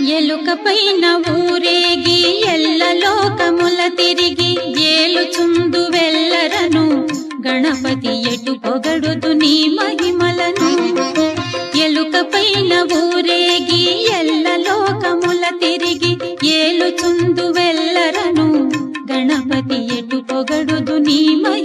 ఎలుక పైన ఊరేగి ఎల్ల లోకముల తిరిగి ఏలుచుందు వెల్లరను గణపతి ఎటు పొగడుదు నీ మహిమలను. ఎలుక పైన ఊరేగి ఎల్ల లోకముల తిరిగి ఏలుచుందు వెల్లరను గణపతి ఎటు పొగడుదు నీ మహిమలను.